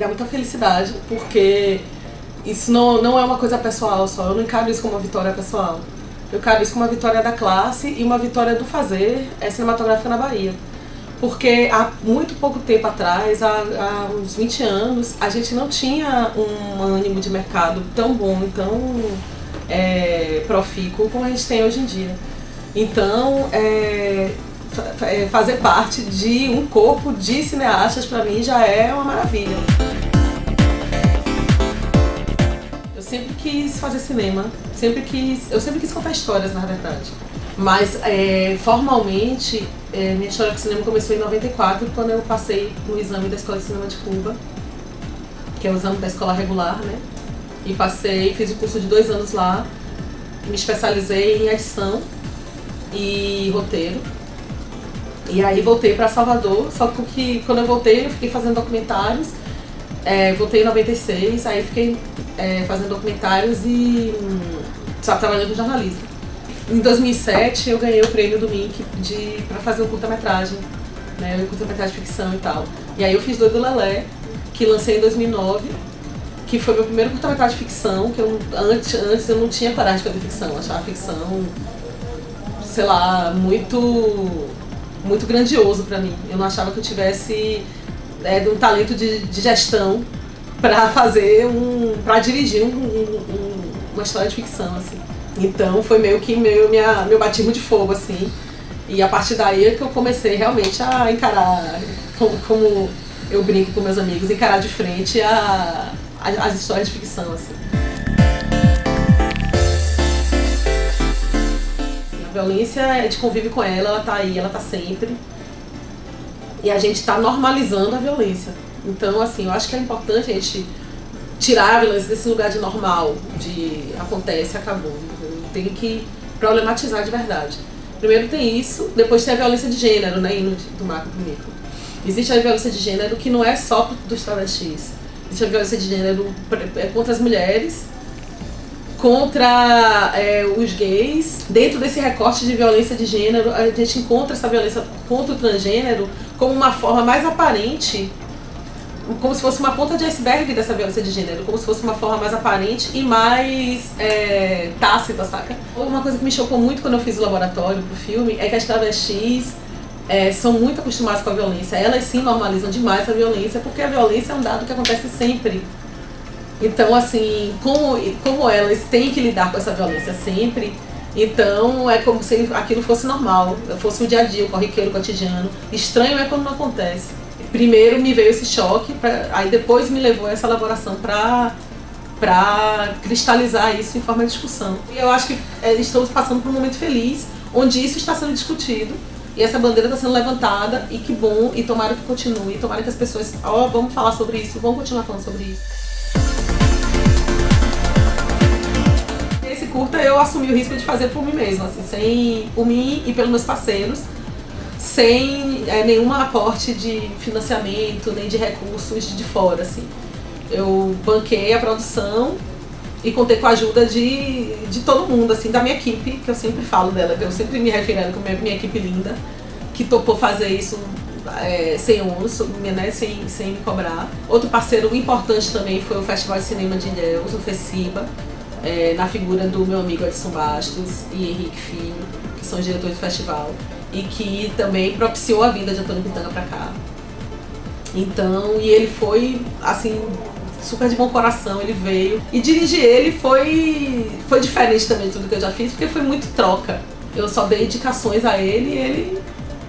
dá muita felicidade, porque isso não é uma coisa pessoal só, eu não encaro isso como uma vitória pessoal. Eu encaro isso como uma vitória da classe e uma vitória do fazer cinematográfico na Bahia. Porque há muito pouco tempo atrás, há uns 20 anos, a gente não tinha um ânimo de mercado tão bom, tão profícuo como a gente tem hoje em dia. Então, fazer parte de um corpo de cineastas, para mim, já é uma maravilha. Eu sempre quis fazer cinema, eu sempre quis contar histórias, na verdade. Mas, formalmente, minha história com cinema começou em 94, quando eu passei no exame da Escola de Cinema de Cuba, que é o exame da escola regular, né? E fiz o curso de 2 anos lá, me especializei em edição e roteiro. E aí voltei para Salvador, só que quando eu voltei eu fiquei fazendo documentários, voltei em 96, aí fiquei fazendo documentários e trabalhando com jornalismo. Em 2007 eu ganhei o prêmio do MINC para fazer um curta-metragem, né, um curta-metragem de ficção e tal. E aí eu fiz Doido Lelé, que lancei em 2009, que foi meu primeiro curta-metragem de ficção, que antes eu não tinha coragem de fazer ficção, eu achava a ficção, sei lá, muito grandioso pra mim. Eu não achava que eu tivesse um talento de gestão pra pra dirigir uma história de ficção, assim. Então foi meio que meu batismo de fogo, assim. E a partir daí é que eu comecei realmente a encarar, como eu brinco com meus amigos, encarar de frente as histórias de ficção, assim. A violência, a gente convive com ela tá aí, ela tá sempre. E a gente tá normalizando a violência. Então, assim, eu acho que é importante a gente tirar a violência desse lugar de normal, de acontece, acabou. Tem que problematizar de verdade. Primeiro tem isso, depois tem a violência de gênero, né, do macro pro micro. Existe a violência de gênero que não é só dos travestis. Existe a violência de gênero contra as mulheres, contra os gays. Dentro desse recorte de violência de gênero, a gente encontra essa violência contra o transgênero como uma forma mais aparente, como se fosse uma ponta de iceberg dessa violência de gênero, como se fosse uma forma mais aparente e mais tácita, saca? Uma coisa que me chocou muito quando eu fiz o laboratório pro filme é que as travestis são muito acostumadas com a violência. Elas sim normalizam demais a violência, porque a violência é um dado que acontece sempre. Então, assim, como elas têm que lidar com essa violência sempre, então é como se aquilo fosse normal, fosse o dia a dia, o corriqueiro, o cotidiano. Estranho é quando não acontece. Primeiro me veio esse choque, aí depois me levou essa elaboração para cristalizar isso em forma de discussão. E eu acho que estamos passando por um momento feliz, onde isso está sendo discutido, e essa bandeira está sendo levantada, e que bom, e tomara que continue, tomara que as pessoas, vamos falar sobre isso, vamos continuar falando sobre isso. Esse curta eu assumi o risco de fazer por mim mesma, assim, por mim e pelos meus parceiros, sem nenhum aporte de financiamento, nem de recursos de fora, assim. Eu banquei a produção e contei com a ajuda de todo mundo, assim, da minha equipe, que eu sempre falo dela, que eu sempre me refiro como minha equipe linda, que topou fazer isso sem ônus, né, sem me cobrar. Outro parceiro importante também foi o Festival de Cinema de Ilhéus, o FECIBA, na figura do meu amigo Edson Bastos e Henrique Filho, que são os diretores do festival, e que também propiciou a vinda de Antônio Pitanga pra cá. Então, e ele foi, assim, super de bom coração, ele veio. E dirigir ele foi diferente também de tudo que eu já fiz, porque foi muito troca. Eu só dei indicações a ele e ele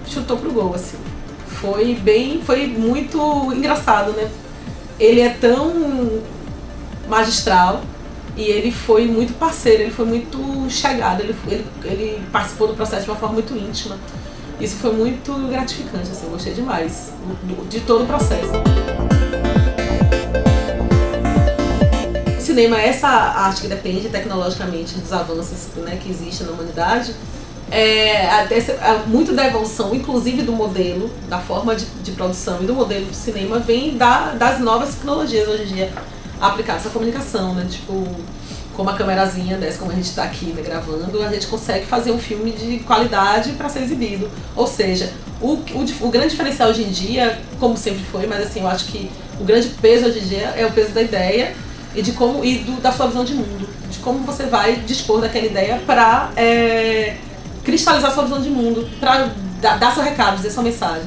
chutou pro gol, assim. Foi muito engraçado, né? Ele é tão magistral e ele foi muito parceiro, ele foi muito chegado, ele participou do processo de uma forma muito íntima. Isso foi muito gratificante, assim, eu gostei demais de todo o processo. O cinema é essa arte que depende tecnologicamente dos avanços, né, que existem na humanidade. Muito da evolução, inclusive do modelo, da forma de produção e do modelo do cinema, vem das novas tecnologias hoje em dia aplicadas à comunicação, né? Tipo, como a câmerazinha dessa, como a gente está aqui, né, gravando, a gente consegue fazer um filme de qualidade para ser exibido. Ou seja, o grande diferencial hoje em dia, como sempre foi, mas assim, eu acho que O grande peso hoje em dia é o peso da ideia e de como da sua visão de mundo, de como você vai dispor daquela ideia para cristalizar sua visão de mundo, para dar seu recado, dizer sua mensagem.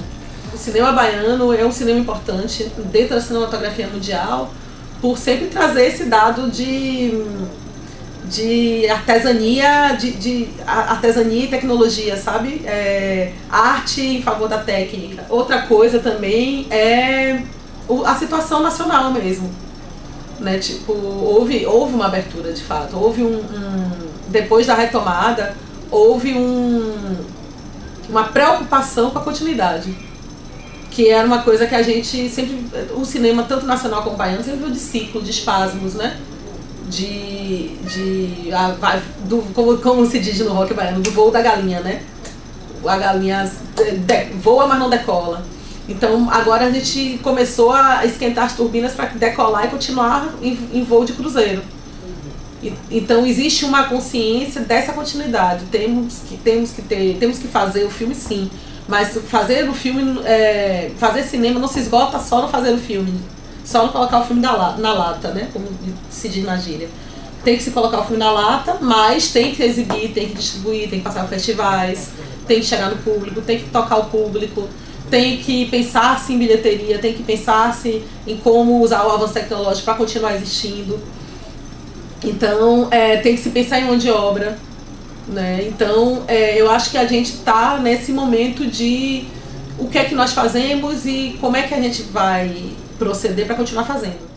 O cinema baiano é um cinema importante dentro da cinematografia mundial por sempre trazer esse dado de artesania, de artesania e tecnologia, sabe? Arte em favor da técnica. Outra coisa também é a situação nacional mesmo, né? Tipo, houve uma abertura de fato, houve depois da retomada, houve uma preocupação com a continuidade, que era uma coisa que a gente sempre, o cinema tanto nacional como baiano, sempre viu de ciclo, de espasmos, né? Como se diz no rock baiano, do voo da galinha, né? A galinha voa, mas não decola. Então agora a gente começou a esquentar as turbinas para decolar e continuar em voo de cruzeiro. Então existe uma consciência dessa continuidade. Temos que fazer o filme, sim, mas fazer o filme, fazer cinema não se esgota só no fazer o filme, só no colocar o filme na lata, né? Como se diz na gíria. Tem que se colocar o filme na lata, mas tem que exibir, tem que distribuir, tem que passar por festivais, tem que chegar no público, tem que tocar o público, tem que pensar-se em bilheteria, tem que pensar-se em como usar o avanço tecnológico para continuar existindo. Então, tem que se pensar em mão de obra, né? Então, eu acho que a gente está nesse momento de o que é que nós fazemos e como é que a gente vai proceder para continuar fazendo.